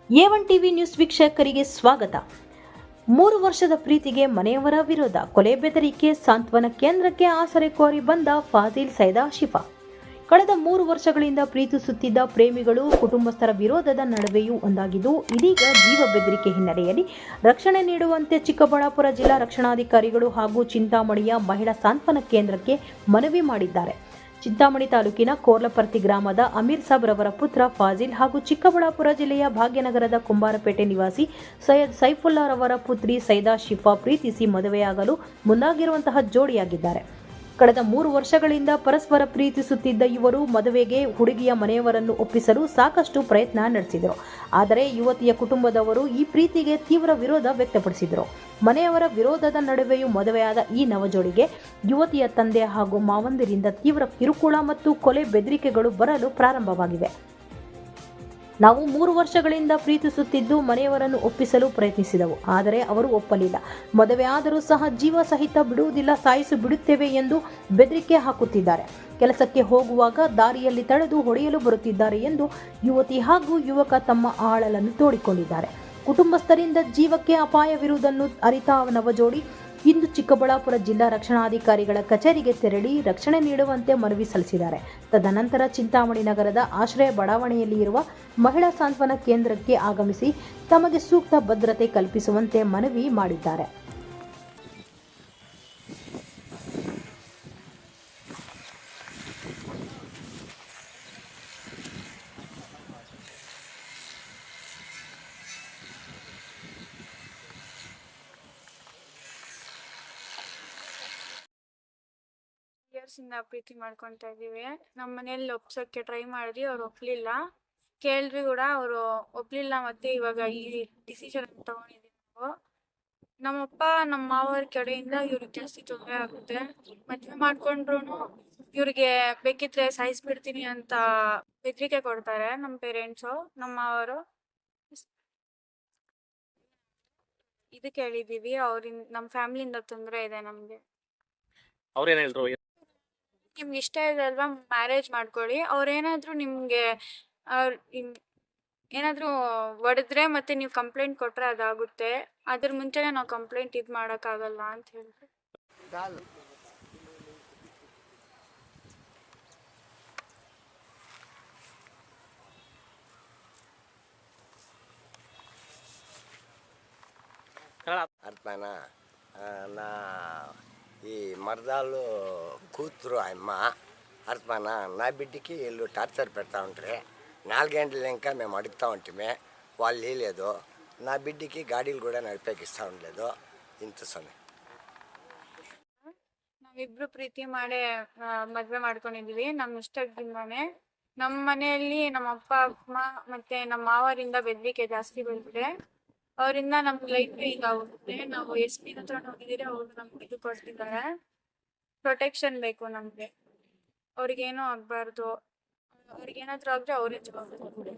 A1 TV news ವೀಕ್ಷಕರಿಗೆ ಸ್ವಾಗತ. 3 ವರ್ಷದ ಪ್ರೀತಿಗೆ ಮನೆಯವರ ವಿರೋಧ, ಕೊಲೆ ಬೆದರಿಕೆ, ಸಾಂತ್ವನ ಕೇಂದ್ರಕ್ಕೆ ಆಸರೆ ಕೋರಿ ಬಂದ ಫಾಜಿಲ್ ಸೈದಾಶಿಫಾ. ಕಳೆದ 3 ವರ್ಷಗಳಿಂದ ಪ್ರೀತಿಸುತ್ತಿದ್ದ ಪ್ರೇಮಿಗಳು ಕುಟುಂಬಸ್ಥರ ವಿರೋಧದ ನಡುವೆಯೂ ಒಂದಾಗಿದ್ದು, ಇದೀಗ ಜೀವ ಬೆದರಿಕೆ ಹಿನ್ನೆಲೆಯಲ್ಲಿ ರಕ್ಷಣೆ ನೀಡುವಂತೆ ಚಿಕ್ಕಬಳ್ಳಾಪುರ ಜಿಲ್ಲಾ ರಕ್ಷಣಾಧಿಕಾರಿಗಳು ಹಾಗೂ ಚಿಂತಾಮಣಿಯ ಮಹಿಳಾ ಸಾಂತ್ವನ ಕೇಂದ್ರಕ್ಕೆ ಮನವಿ ಮಾಡಿದ್ದಾರೆ. ಚಿಂತಾಮಣಿ ತಾಲೂಕಿನ ಕೋರ್ಲಪರ್ತಿ ಗ್ರಾಮದ ಅಮೀರ್ ಸಾಬ್ ರವರ ಪುತ್ರ ಫಾಜಿಲ್ ಹಾಗೂ ಚಿಕ್ಕಬಳ್ಳಾಪುರ ಜಿಲ್ಲೆಯ ಭಾಗ್ಯನಗರದ ಕುಂಬಾರಪೇಟೆ ನಿವಾಸಿ ಸೈಯದ್ ಸೈಫುಲ್ಲಾ ರವರ ಪುತ್ರಿ ಸೈದಾಶಿಫಾ ಪ್ರೀತಿಸಿ ಮದುವೆಯಾಗಲು ಮುಂದಾಗಿರುವಂತಹ ಜೋಡಿಯಾಗಿದ್ದಾರೆ. ಕಳೆದ 3 ವರ್ಷಗಳಿಂದ ಪರಸ್ಪರ ಪ್ರೀತಿಸುತ್ತಿದ್ದ ಇವರು ಮದುವೆಗೆ ಹುಡುಗಿಯ ಮನೆಯವರನ್ನು ಒಪ್ಪಿಸಲು ಸಾಕಷ್ಟು ಪ್ರಯತ್ನ ನಡೆಸಿದರು. ಆದರೆ ಯುವತಿಯ ಕುಟುಂಬದವರು ಈ ಪ್ರೀತಿಗೆ ತೀವ್ರ ವಿರೋಧ ವ್ಯಕ್ತಪಡಿಸಿದರು. ಮನೆಯವರ ವಿರೋಧದ ನಡುವೆಯೂ ಮದುವೆಯಾದ ಈ ನವಜೋಡಿಗೆ ಯುವತಿಯ ತಂದೆ ಹಾಗೂ ಮಾವಂದಿರಿಂದ ತೀವ್ರ ಕಿರುಕುಳ ಮತ್ತು ಕೊಲೆ ಬೆದರಿಕೆಗಳು ಬರಲು ಪ್ರಾರಂಭವಾಗಿವೆ. ನಾವು 3 ವರ್ಷಗಳಿಂದ ಪ್ರೀತಿಸುತ್ತಿದ್ದು ಮನೆಯವರನ್ನು ಒಪ್ಪಿಸಲು ಪ್ರಯತ್ನಿಸಿದೆವು, ಆದರೆ ಅವರು ಒಪ್ಪಲಿಲ್ಲ. ಮದುವೆ ಆದರೂ ಸಹ ಜೀವ ಸಹಿತ ಬಿಡುವುದಿಲ್ಲ, ಸಾಯಿಸಿ ಬಿಡುತ್ತೇವೆ ಎಂದು ಬೆದರಿಕೆ ಹಾಕುತ್ತಿದ್ದಾರೆ. ಕೆಲಸಕ್ಕೆ ಹೋಗುವಾಗ ದಾರಿಯಲ್ಲಿ ತಡೆದು ಹೊಡೆಯಲು ಬರುತ್ತಿದ್ದಾರೆ ಎಂದು ಯುವತಿ ಹಾಗೂ ಯುವಕ ತಮ್ಮ ಆಳಲನ್ನು ತೋಡಿಕೊಂಡಿದ್ದಾರೆ. ಕುಟುಂಬಸ್ಥರಿಂದ ಜೀವಕ್ಕೆ ಅಪಾಯವಿರುವುದನ್ನು ಅರಿತ ನವಜೋಡಿ ಇಂದು ಚಿಕ್ಕಬಳ್ಳಾಪುರ ಜಿಲ್ಲಾ ರಕ್ಷಣಾಧಿಕಾರಿಗಳ ಕಚೇರಿಗೆ ತೆರಳಿ ರಕ್ಷಣೆ ನೀಡುವಂತೆ ಮನವಿ ಸಲ್ಲಿಸಿದ್ದಾರೆ. ತದನಂತರ ಚಿಂತಾಮಣಿ ನಗರದ ಆಶ್ರಯ ಬಡಾವಣೆಯಲ್ಲಿ ಇರುವ ಮಹಿಳಾ ಸಾಂತ್ವನ ಕೇಂದ್ರಕ್ಕೆ ಆಗಮಿಸಿ ತಮಗೆ ಸೂಕ್ತ ಭದ್ರತೆ ಕಲ್ಪಿಸುವಂತೆ ಮನವಿ ಮಾಡಿದ್ದಾರೆ. ಇಂದ ಪ್ರೀತಿ ಮಾಡ್ಕೊತಾ ಇದೀವಿ. ನಮ್ಮ ಮನೇಲಿ ಒಪ್ಸೋಕ್ಕೆ ಟ್ರೈ ಮಾಡಿದ್ವಿ, ಅವ್ರು ಒಪ್ಲಿಲ್ಲ. ಕೇಳಿದ್ವಿ ಕೂಡ ಅವರು ಒಪ್ಲಿಲ್ಲ. ಮತ್ತೆ ಇವಾಗ ಈ ಡಿಸಿಷನ್ ತಗೊಂಡಿದೀವಿ ನಾವು. ನಮ್ಮಪ್ಪ ನಮ್ಮ ಮಾವರ ಕಡೆಯಿಂದ ಇವ್ರಿಗೆ ಜಾಸ್ತಿ ತೊಂದರೆ ಆಗುತ್ತೆ. ಮದ್ವೆ ಮಾಡ್ಕೊಂಡ್ರು ಇವ್ರಿಗೆ ಬೇಕಿದ್ರೆ ಸಾಯಿಸ್ಬಿಡ್ತೀನಿ ಅಂತ ಬೆದರಿಕೆ ಕೊಡ್ತಾರೆ ನಮ್ಮ ಪೇರೆಂಟ್ಸು, ನಮ್ಮ ಮಾವರು. ಇದಕ್ಕೆ ಹೇಳಿದೀವಿ, ಅವ್ರಿಂದ ನಮ್ಮ ಫ್ಯಾಮಿಲಿಯಿಂದ ತೊಂದರೆ ಇದೆ ನಮ್ಗೆ. ಅವ್ರೇನ್ ಹೇಳಿದ್ರು? ನಿಮ್ಗೆ ಇಷ್ಟ ಇದೆ ಅಲ್ವಾ, ಮ್ಯಾರೇಜ್ ಮಾಡ್ಕೊಳ್ಳಿ. ಅವ್ರೇನಾದ್ರೂ ನಿಮ್ಗೆ ಏನಾದ್ರೂ ಹೊಡೆದ್ರೆ ಮತ್ತೆ ನೀವು ಕಂಪ್ಲೇಂಟ್ ಕೊಟ್ರೆ ಅದಾಗುತ್ತೆ. ಅದ್ರ ಮುಂಚೆನೆ ನಾವು ಕಂಪ್ಲೇಂಟ್ ಇದು ಮಾಡೋಕ್ಕಾಗಲ್ಲ ಅಂತ ಹೇಳಿದ್ರು. అర్థమైనా నా ఈ మరదాలు కూతురు అమ్మ అర్థమైనా నా బిడ్డకి వీళ్ళు టార్చర్ పెడతా ఉంటారు. 4 గంటలు ఇంకా మేము అడుగుతూ ఉంటే వాళ్ళు లేదు. నా బిడ్డకి గాడీలు కూడా నడిపేకిస్తూ ఉండలేదు. ఇంత సమయం ನಾವಿಬ್ರು ಪ್ರೀತಿ ಮಾಡಿ ಮದ್ವೆ ಮಾಡ್ಕೊಂಡಿದೀವಿ. ನಮ್ಮ ಇಷ್ಟದಿಂದಾನೆ. ನಮ್ಮ ಮನೆಯಲ್ಲಿ ನಮ್ಮ ಅಪ್ಪ ಅಮ್ಮ ಮತ್ತೆ ನಮ್ಮ ಮಾವರಿಂದ ಬೆದರಿಕೆ ಜಾಸ್ತಿ ಬಂದಿದೆ. ಅವರಿಂದ ನಮ್ಗೆ ಲೈಫ್ ಈಗ ಆಗುತ್ತೆ. ನಾವು SP ಹತ್ರ ಹೋಗಿದ್ದೀರಿ, ಅವ್ರು ನಮ್ಗೆ ಇದು ಕೊಡ್ತಿದ್ದಾರೆ. ಪ್ರೊಟೆಕ್ಷನ್ ಬೇಕು ನಮ್ಗೆ. ಅವ್ರಿಗೇನೂ ಆಗ್ಬಾರ್ದು. ಅವ್ರಿಗೇನಾದ್ರೂ ಆದ್ರೆ ಅವರೇ ಜವಾಬ್ದಾರಿ.